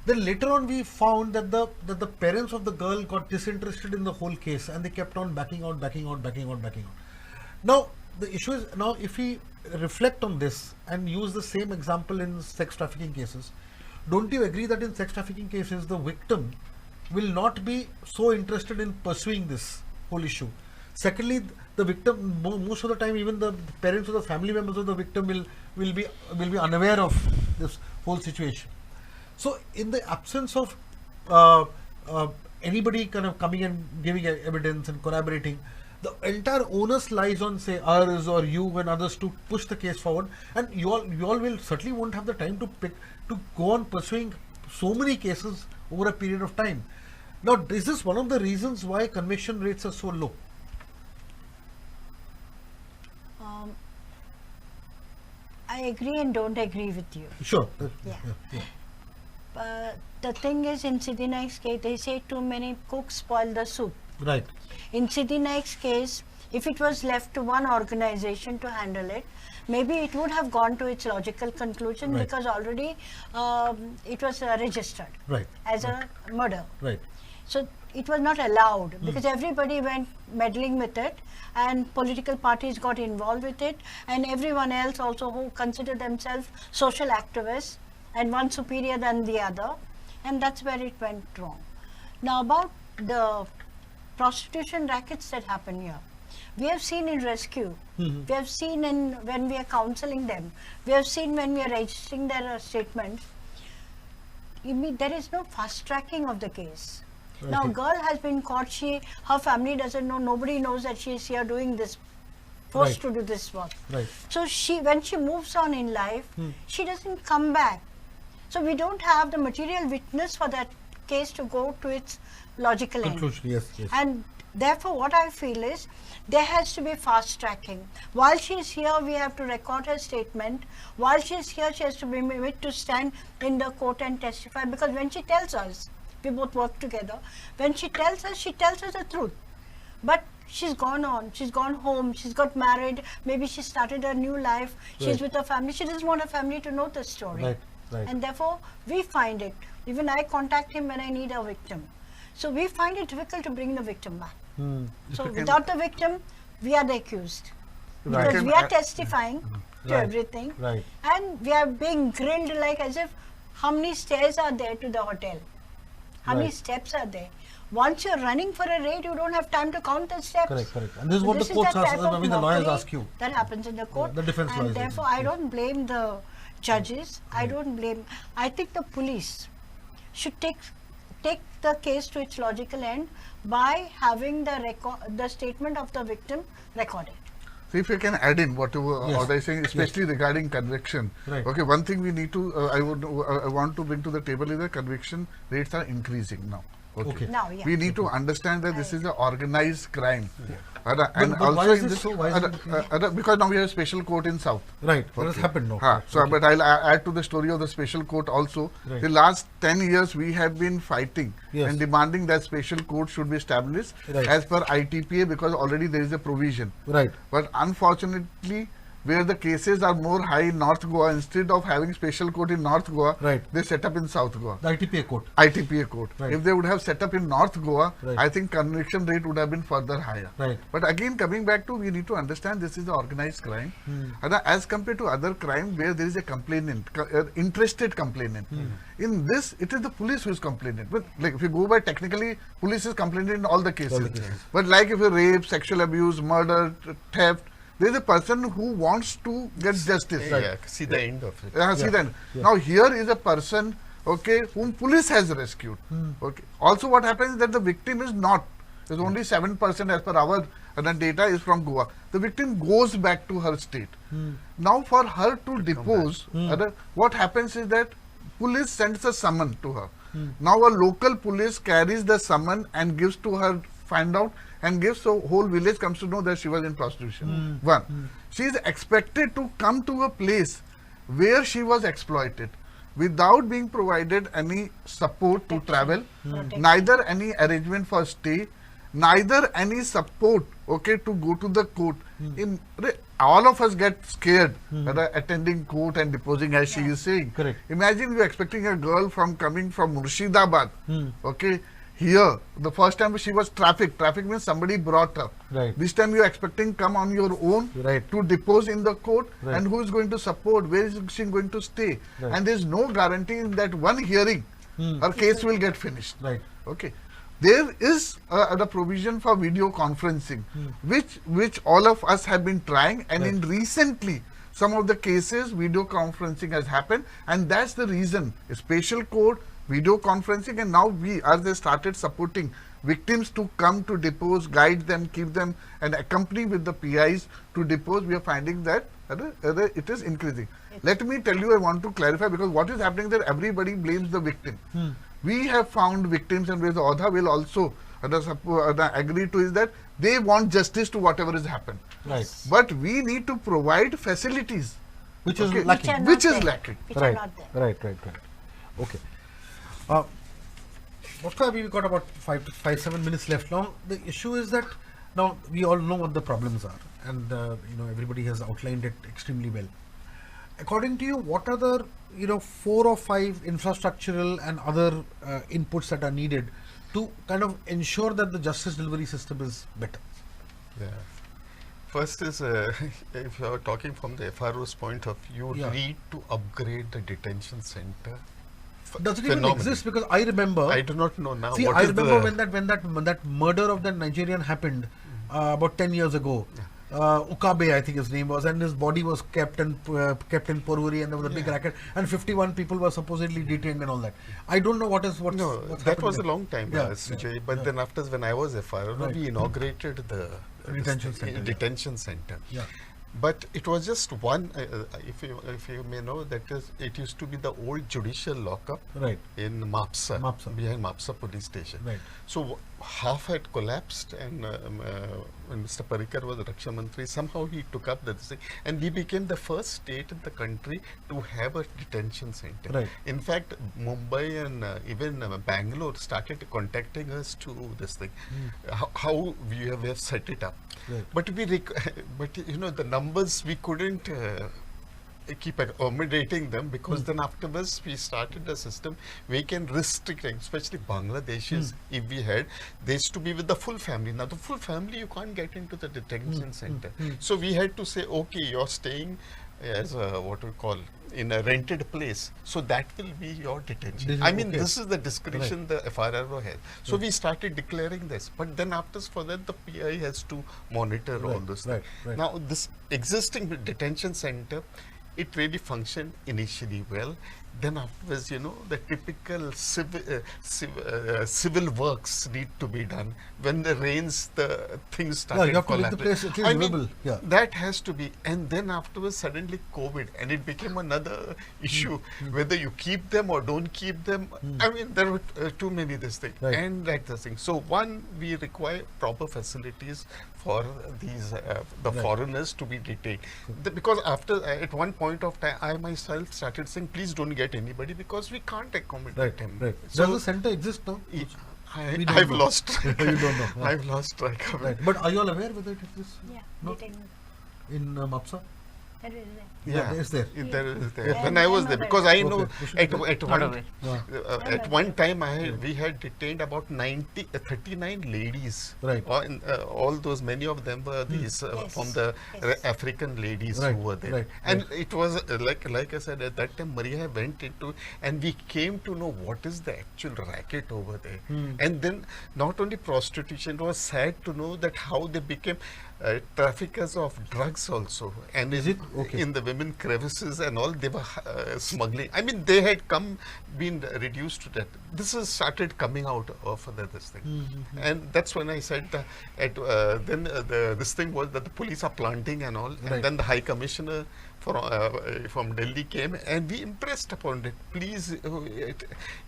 Then later on we found that the parents of the girl got disinterested in the whole case, and they kept on backing out. Now the issue is, now if we reflect on this and use the same example in sex trafficking cases, don't you agree that in sex trafficking cases the victim will not be so interested in pursuing this whole issue? Secondly, the victim, most of the time, even the parents or the family members of the victim will be unaware of this whole situation. So in the absence of anybody kind of coming and giving evidence and corroborating, the entire onus lies on, say, ours or you and others to push the case forward, and you all will certainly won't have the time to go on pursuing so many cases over a period of time. Now, is this one of the reasons why conviction rates are so low? I agree and don't agree with you. Sure. The thing is, in Siddhi Naik's case, they say too many cooks spoil the soup. Right. In Siddhi Naik's case, if it was left to one organization to handle it, maybe it would have gone to its logical conclusion, Right. because already it was registered Right. as a murder. Right. So it was not allowed, because everybody went meddling with it, and political parties got involved with it, and everyone else also who consider themselves social activists, and one superior than the other, and that's where it went wrong. Now, about the prostitution rackets that happen here, we have seen in rescue, we have seen in when we are counseling them, we have seen when we are registering their statements. There is no fast tracking of the case. Now, girl has been caught, her family doesn't know, nobody knows that she is here doing this, forced to do this work. Right. So when she moves on in life, she doesn't come back. So we don't have the material witness for that case to go to its logical end. Conclusion. Yes. Yes. And therefore, what I feel is there has to be fast tracking. While she is here, we have to record her statement. While she is here, she has to be made to stand in the court and testify, because when she tells us, we both work together, when she tells us the truth. But she's gone on, she's gone home, she's got married, maybe she started a new life, she's with her family, she doesn't want her family to know the story. Right. Right. And therefore, we find it, even I contact him when I need a victim. So we find it difficult to bring the victim back. So without the victim, we are the accused. Right. Because we are testifying to Right. everything. Right. And we are being grilled like as if, how many stairs are there to the hotel? How many Right. steps are there? Once you're running for a raid, you don't have time to count the steps. Correct. And this is what This the courts the ask, type I of mean, the lawyers mockery ask you. that happens in the court. The defense lawyers. And therefore, I don't blame the judges. I don't blame. I think the police should take the case to its logical end by having the statement of the victim recorded. So if you can add in whatever Yes. I saying, especially regarding conviction. Right. Okay, one thing we need to, I want to bring to the table is that conviction rates are increasing now. Okay. Now, yeah. We need to understand that this is an organized crime. And But also why is in this so? Why is it increasing? because now we have a special court in South. Right. That has Okay. happened now. Ha, so, but I'll add to the story of the special court also. Right. The last 10 years we have been fighting Yes. and demanding that special court should be established Right. as per ITPA, because already there is a provision. Right. But unfortunately, where the cases are more high in North Goa, instead of having special court in North Goa, Right. they set up in South Goa. The ITPA court. ITPA court. Right. If they would have set up in North Goa, Right. I think conviction rate would have been further higher. Right. But again, coming back to, we need to understand this is an organized crime. And as compared to other crime where there is a complainant, interested complainant. In this, it is the police who is complainant. But like if you go by technically, police is complainant in all the cases. But like if you rape, sexual abuse, murder, theft, there is a person who wants to get justice. Yeah, see the end of it. See then. Now here is a person, okay, whom police has rescued. Okay. Also, what happens is that the victim is not. There's only 7% as per our data is from Goa. The victim goes back to her state. Now, for her to depose, what happens is that police sends a summon to her. Now, a local police carries the summon and gives to her, find out, and gives, so whole village comes to know that she was in prostitution. One, she is expected to come to a place where she was exploited without being provided any support to travel, neither any arrangement for stay, neither any support, okay, to go to the court. All of us get scared attending court and deposing, as she is saying. Correct. Imagine you expecting a girl coming from Murshidabad, okay. Here, the first time she was trafficked. Traffic means somebody brought her. Right. This time you are expecting come on your own Right. to depose in the court, Right. and who is going to support? Where is she going to stay? Right. And there is no guarantee in that one hearing her case will get finished. Right. Okay. There is the provision for video conferencing, which all of us have been trying, and in recently some of the cases video conferencing has happened, and that's the reason a special court, video conferencing, and now they started supporting victims to come to depose, guide them, keep them, and accompany with the PIs to depose. We are finding that it is increasing. Let me tell you, I want to clarify, because what is happening that everybody blames the victim. We have found victims, and where the Audha will also agree to, is that they want justice to whatever has happened. Right. But we need to provide facilities Which is Okay. lacking. Which are not Which is there. lacking. Which are Right, not there. right. Okay. Dr. We've got about 7 minutes left. Now, the issue is that now we all know what the problems are, and everybody has outlined it extremely well. According to you, what are the 4 or 5 infrastructural and other inputs that are needed to kind of ensure that the justice delivery system is better? Yeah. First is, if you are talking from the FRO's point of view, you Yeah. need to upgrade the detention center. Does it even Phenomenally. exist? Because I remember. I do not know now. See, what I is remember the when that murder of that Nigerian happened about 10 years ago. Ukabe, I think his name was, and his body was kept in Poruri, and there was a big Yeah. racket, and 51 people were supposedly detained and all that. I don't know what's No, what's that happened was a there. long time, Yeah, Sujay. yeah, But yeah. then after, when I was FRO, Right. we inaugurated the Detention center, yeah. detention center. Yeah. But it was just one. If you may know, that is, it used to be the old judicial lockup Right. in Mapsa, Mapsa. behind Mapsa police station. Right. So half had collapsed, and when Mr. Parikar was Raksha Mantri, somehow he took up the thing, and we became the first state in the country to have a detention center. Right. In fact, Mumbai and even Bangalore started contacting us to this thing, how we have set it up. Right. But but the numbers we couldn't keep accommodating them, because then afterwards we started a system we can restrict, especially Bangladeshis. If we had, they used to be with the full family. Now the full family you can't get into the detention center. So we had to say, okay, you're staying as a, what we call, in a rented place, so that will be your detention. I mean, Okay. this is the discretion the FRO has. So we started declaring this, but then after for that the PI has to monitor all Right, this. right, right. Now this existing detention center, it really functioned initially well. Then afterwards, the typical civil works need to be done. When the rains, the things started you have to make the collapsing. place at least livable. Yeah. That has to be. And then afterwards, suddenly COVID, and it became another issue, whether you keep them or don't keep them. I mean, there were too many this thing. Right. And like this thing. So one, we require proper facilities for these the foreigners to be detained. Because after at one point of time, I myself started saying, please don't get anybody, because we can't accommodate him. Right. So Does the center exist now? We don't I've know. lost track. You don't know. Yeah. I've lost track of it. Right. But are you all aware whether it exists Yeah, No. detainment. in Mapsa? That is there. Yeah, it's there. There is there. Yeah. When I was there, because I know Okay. We should at check. at Not one aware. at one time we had detained about 39 ladies. Right. All those, many of them were these Yes. from the Yes. African ladies Right, who were there. right, And it was like I said, at that time Maria went into, and we came to know what is the actual racket over there. And then not only prostitution, it was sad to know that how they became traffickers of drugs also. And Is it? Okay. in the women crevices and all, they were smuggling. I mean, they had been reduced to that. This has started coming out of this thing. And that's when I said this thing was that the police are planting and all. Right. And then the High Commissioner from Delhi came, and we impressed upon it. Please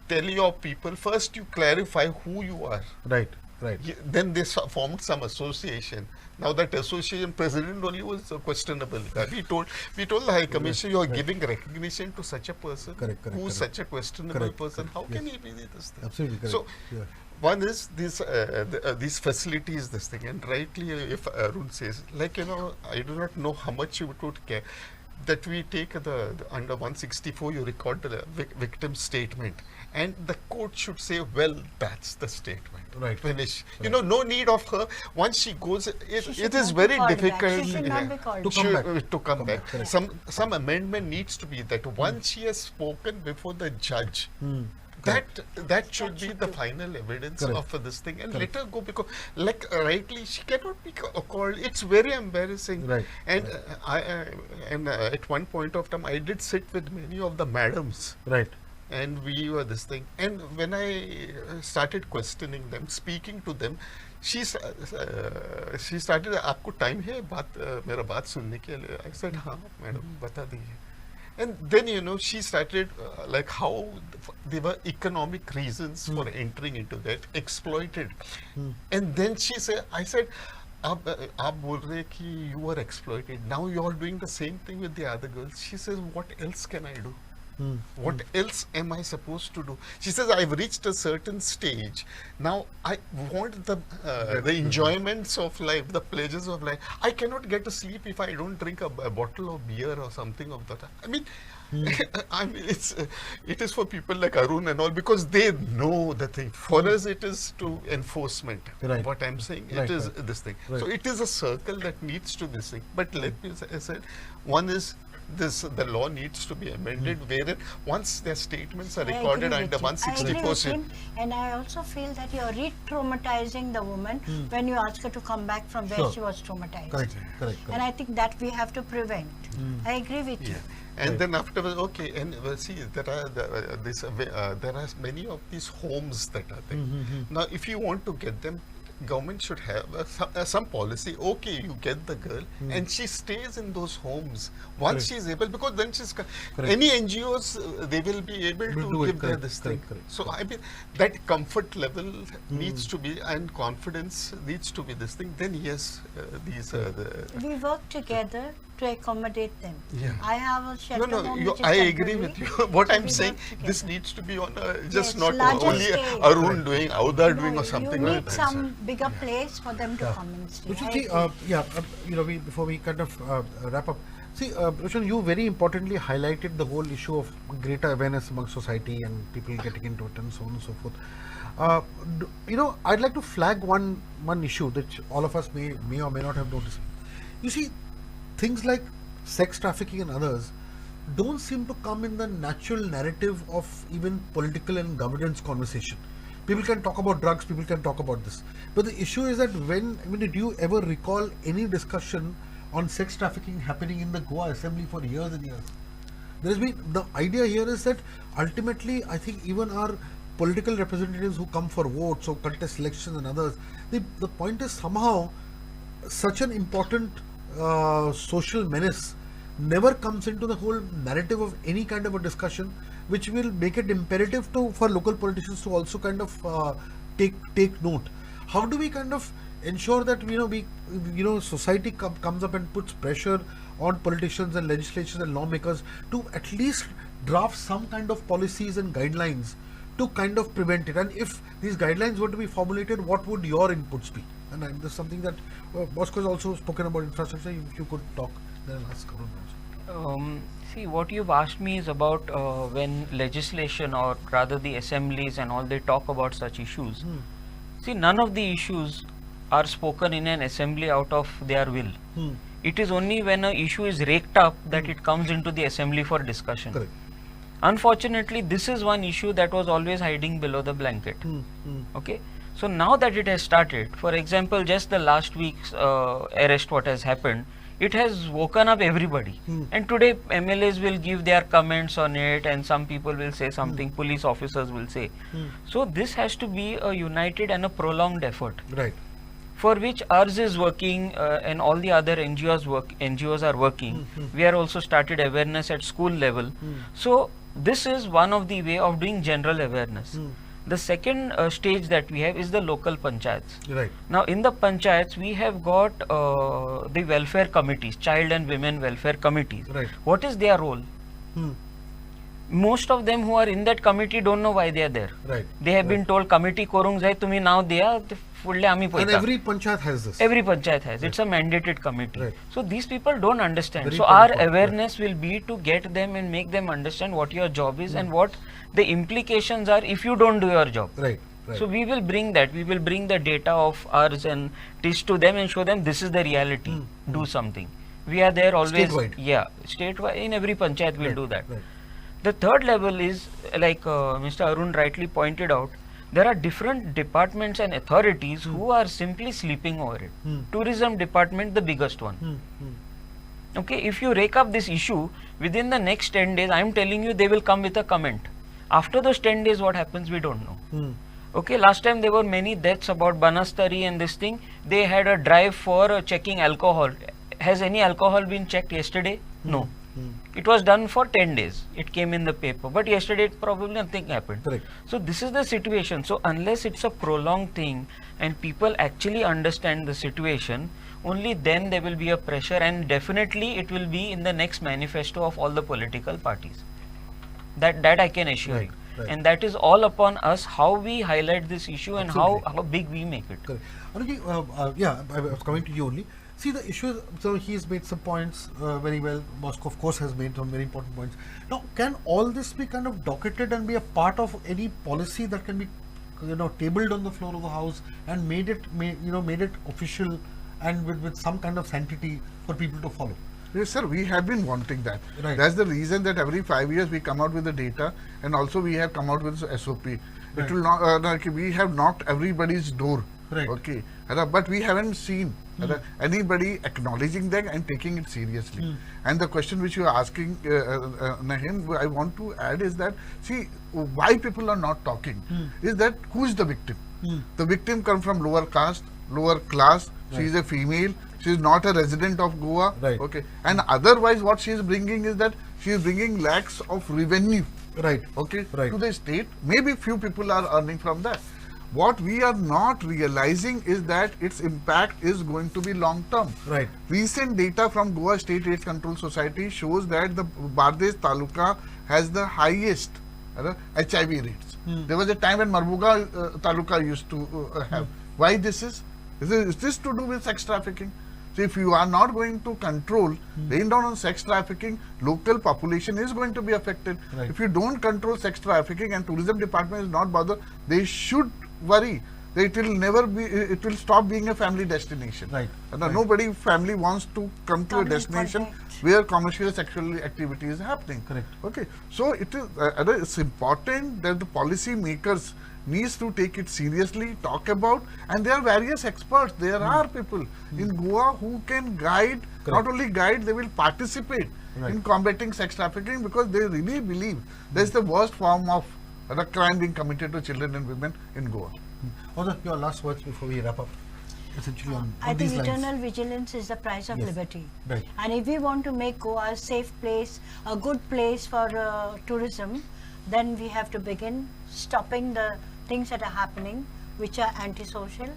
tell your people, first you clarify who you are. Right. Right. Then they formed some association. Now that association president only was questionable. We told the High Commissioner, you are giving recognition to such a person Correct, who is correct. such a questionable Correct, person. correct, How can yes. he be this thing? Absolutely correct. So Yeah. one is these facilities, this thing, and rightly, if Arun says, I do not know how much you would care. That we take the under 164, you record the victim statement, and the court should say, well, that's the statement. Right. Finish. Right. No need of her. Once she goes, She should it is not be very called back. difficult She should not be called To back. come back. to come back. Correct. Some amendment needs to be that once she has spoken before the judge, that should be the final evidence Correct. of this thing, and Correct. let her go, because rightly she cannot be called. It's very embarrassing. Right. And at one point of time I did sit with many of the madams, Right. and we were this thing, and when I started questioning them, speaking to them, she started, आपको time है मेरा बात सुनने के लिए? I said, हाँ madam बता दीजिए. And then, she started like how there were economic reasons for entering into that, exploited. And then I said, आप बोल रहे हैं कि you are exploited. Now you are doing the same thing with the other girls. She says, what else can I do? What else am I supposed to do? She says, I've reached a certain stage. Now I want the enjoyments of life, the pleasures of life. I cannot get to sleep if I don't drink a bottle of beer or something of that. I mean, I mean, it is for people like Arun and all, because they know the thing. For us, it is to enforcement. Right. What I'm saying, Right, it is right. this thing. Right. So it is a circle that needs to this thing. But let me say, I said, one is this: the law needs to be amended, wherein once their statements are I recorded agree under with you. I agree 164. with him, and I also feel that you're re-traumatizing the woman when you ask her to come back from where Sure. she was traumatized. Correct, correct, And I think that we have to prevent. I agree with you. And Right. then afterwards, okay, and see, there are there are many of these homes that are there. Now, if you want to get them, government should have some policy. Okay, you get the girl, and she stays in those homes once Correct. she is able, because then she's Correct. any NGOs they will be able Will to do it. give their Correct, this thing. correct, correct, So I mean, that comfort level needs to be, and confidence needs to be this thing. Then yes, these are the. We work together to accommodate them. Yeah. I have a shelter No, home you, which is I agree with you. temporary. What So I'm we saying, work this together. needs to be on just Yes, not larger only scale. Arun doing, Audar doing, No, or something you like need that. some bigger place for them to come and stay. Roshan, I see, agree. you know, before we kind of wrap up, see, Roshan, you very importantly highlighted the whole issue of greater awareness among society and people getting into it and so on and so forth. You know, I'd like to flag one issue that all of us may or may not have noticed. You see, things like sex trafficking and others don't seem to come in the natural narrative of even political and governance conversation. People can talk about drugs, people can talk about this, but the issue is that did you ever recall any discussion on sex trafficking happening in the Goa Assembly for years and years? There has been, the idea here is that ultimately, I think even our political representatives who come for votes or contest elections and others, the point is somehow such an important social menace never comes into the whole narrative of any kind of a discussion, which will make it imperative for local politicians to also kind of take note. How do we kind of ensure that society comes up and puts pressure on politicians and legislators and lawmakers to at least draft some kind of policies and guidelines to kind of prevent it? And if these guidelines were to be formulated, what would your inputs be? And this is something that Bosco has also spoken about infrastructure. If you could talk, then I'll ask Arun also. See, what you've asked me is about when legislation, or rather the assemblies and all, they talk about such issues. See, none of the issues are spoken in an assembly out of their will. It is only when an issue is raked up that it comes into the assembly for discussion. Correct. Unfortunately, this is one issue that was always hiding below the blanket. Okay, so now that it has started, for example, just the last week's arrest, what has happened, it has woken up everybody. And today MLAs will give their comments on it, and some people will say something, police officers will say. So this has to be a united and a prolonged effort, Right. for which ours is working, and all the other NGOs are working. We are also started awareness at school level. So this is one of the way of doing general awareness. The second stage that we have is the local panchayats. Right. Now in the panchayats we have got the welfare committees, child and women welfare committees. Right. What is their role? Most of them who are in that committee don't know why they are there. Right. They have been told committee korung jai, tumi now dia fudle ami And poita. every panchayat has this. Every panchayat has. It's a mandated committee. Right. So these people don't understand. Very So our important point. awareness will be to get them and make them understand what your job is and what the implications are if you don't do your job. Right. Right. So we will bring that. We will bring the data of ours and teach to them and show them this is the reality. Do something. We are there always. Statewide. Yeah, statewide. In every panchayat we'll Right, do that. right. The third level is, like Mr. Arun rightly pointed out, there are different departments and authorities who are simply sleeping over it. Tourism department, the biggest one. Okay, if you rake up this issue, within the next 10 days, I am telling you, they will come with a comment. After those 10 days, what happens, we don't know. Okay, last time there were many deaths about Banastari and this thing. They had a drive for checking alcohol. Has any alcohol been checked yesterday? No. It was done for 10 days. It came in the paper, but yesterday probably nothing happened. Correct. So this is the situation. So unless it's a prolonged thing and people actually understand the situation, only then there will be a pressure, and definitely it will be in the next manifesto of all the political parties. That I can assure Right, you. right. And that is all upon us, how we highlight this issue and Absolutely. how big we make it. Correct. Anuji, yeah, I was coming to you only. See, the issue is, so he's made some points very well. Moscow, of course, has made some very important points. Now, can all this be kind of docketed and be a part of any policy that can be, tabled on the floor of the House and made it official and with some kind of sanctity for people to follow? Yes, sir, we have been wanting that. Right. That's the reason that every 5 years we come out with the data, and also we have come out with SOP. Right. It will not, we have knocked everybody's door. Right. Okay. But we haven't seen anybody acknowledging that and taking it seriously. And the question which you are asking, Nahim, I want to add is that, see, why people are not talking is that who is the victim? The victim comes from lower caste, lower class, she is a female, she is not a resident of Goa. Right. Okay. And otherwise what she is bringing is that she is bringing lakhs of revenue. Right. Okay. Right. To the state. Maybe few people are earning from that. What we are not realizing is that its impact is going to be long term. Right. Recent data from Goa State AIDS Control Society shows that the Bardesh Taluka has the highest HIV rates. There was a time when Marbuga Taluka used to have. Why this is? Is this to do with sex trafficking? So if you are not going to control, rain down on sex trafficking, local population is going to be affected. Right. If you don't control sex trafficking and tourism department is not bothered, they should worry that it will never be, it will stop being a family destination. Right. Right. Nobody family wants to come to a Come in destination contact. where commercial sexual activity is happening. Correct. Okay. So it is it's important that the policy makers needs to take it seriously, talk about, and there are various experts. There are people in Goa who can guide, not only guide, they will participate in combating sex trafficking, because they really believe that's the worst form of the crime being committed to children and women in Goa. Although your last words before we wrap up, essentially on I think these lines. eternal vigilance is the price of Yes. liberty. Right. And if we want to make Goa a safe place, a good place for tourism, then we have to begin stopping the things that are happening, which are antisocial,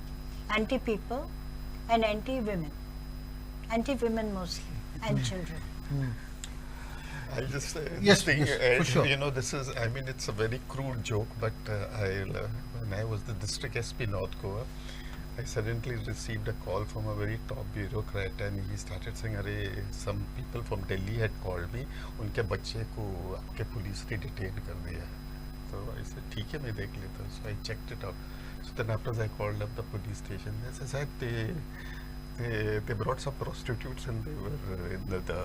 anti-people, and anti-women. Anti-women mostly, and children. I'll just say Yes, this thing, yes, for sure. this is, I mean, it's a very crude joke, but when I was the district SP North Goa, I suddenly received a call from a very top bureaucrat, and he started saying, "Arey, some people from Delhi had called me, उनके बच्चे को आपके police ने detain कर दिया." So I said, "ठीक है, मैं देख लेता हूँ." So I checked it out. So then after I called up the police station. They said they brought some prostitutes and they were in the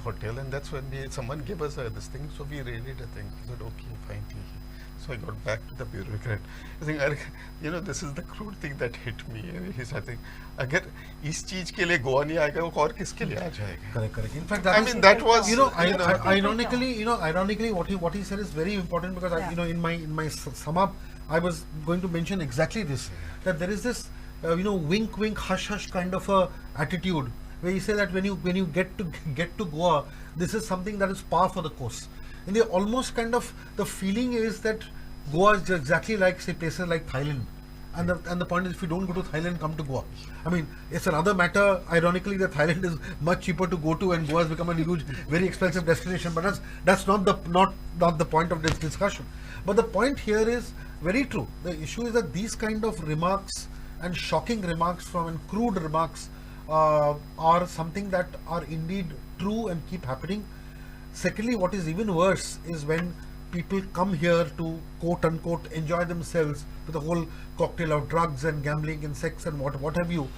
hotel, and that's when someone gave us this thing. So we raided a thing. I said, "Okay, fine." So I got back to the bureaucrat. I think, this is the crude thing that hit me. He's, I think, अगर इस चीज के लिए गोवा नहीं आएगा, वो और किसके लिए आ जाएगा? Correct. In fact, I mean, that was, ironically, what he said is very important, because in my sum up, I was going to mention exactly this, that there is this, wink, wink, hush, hush kind of a attitude where you say that when you get to Goa, this is something that is par for the course. And they almost kind of, the feeling is that Goa is exactly like, say, places like Thailand. And the point is, if you don't go to Thailand, come to Goa. I mean, it's another matter, ironically, that Thailand is much cheaper to go to, and Goa has become a huge, very expensive destination. But that's not the point of this discussion. But the point here is very true. The issue is that these kind of remarks and shocking remarks and crude remarks are something that are indeed true and keep happening. Secondly, what is even worse is when people come here to quote unquote enjoy themselves with a whole cocktail of drugs and gambling and sex and what have you.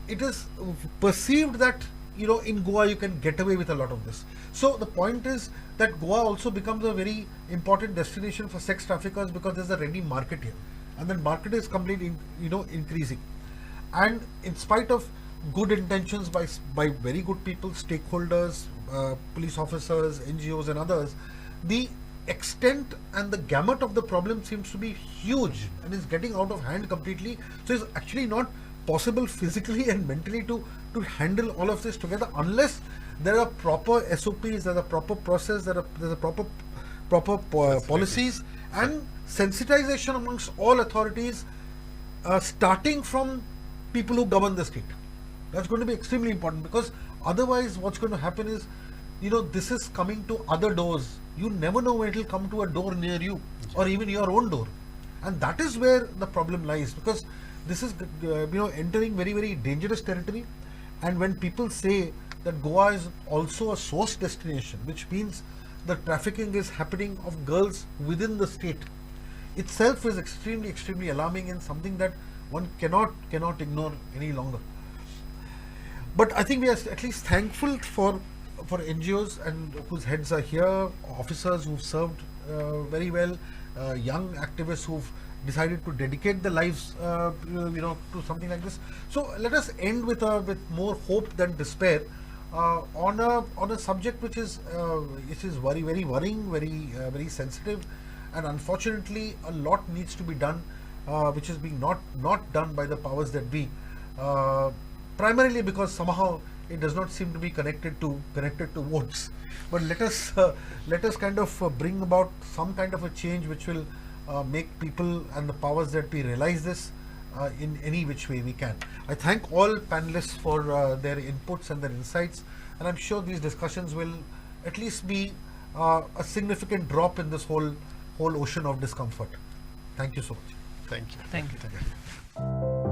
It is perceived that in Goa you can get away with a lot of this. So the point is that Goa also becomes a very important destination for sex traffickers, because there's a ready market here, and that market is completely increasing. And in spite of good intentions by very good people, stakeholders, police officers, NGOs and others, the extent and the gamut of the problem seems to be huge and is getting out of hand completely. So it's actually not possible physically and mentally to handle all of this together, unless there are proper SOPs, there are proper process, there's a proper policies and sensitization amongst all authorities, starting from people who govern the state. That's going to be extremely important, because otherwise what's going to happen is, this is coming to other doors. You never know when it will come to a door near you or even your own door. And that is where the problem lies, because this is, entering very, very dangerous territory. And when people say that Goa is also a source destination, which means the trafficking is happening of girls within the state, itself is extremely, extremely alarming and something that one cannot ignore any longer. But I think we are at least thankful for NGOs and whose heads are here, officers who've served very well, young activists who've decided to dedicate their lives, to something like this. So let us end with more hope than despair on a subject which is very, very worrying, very sensitive, and unfortunately a lot needs to be done, which is being not done by the powers that be, primarily because somehow it does not seem to be connected to votes. But let us kind of bring about some kind of a change which will make people and the powers that be realize this in any which way we can. I thank all panelists for their inputs and their insights, and I'm sure these discussions will at least be a significant drop in this whole ocean of discomfort. Thank you so much. Thank you. Thank you. Thank you.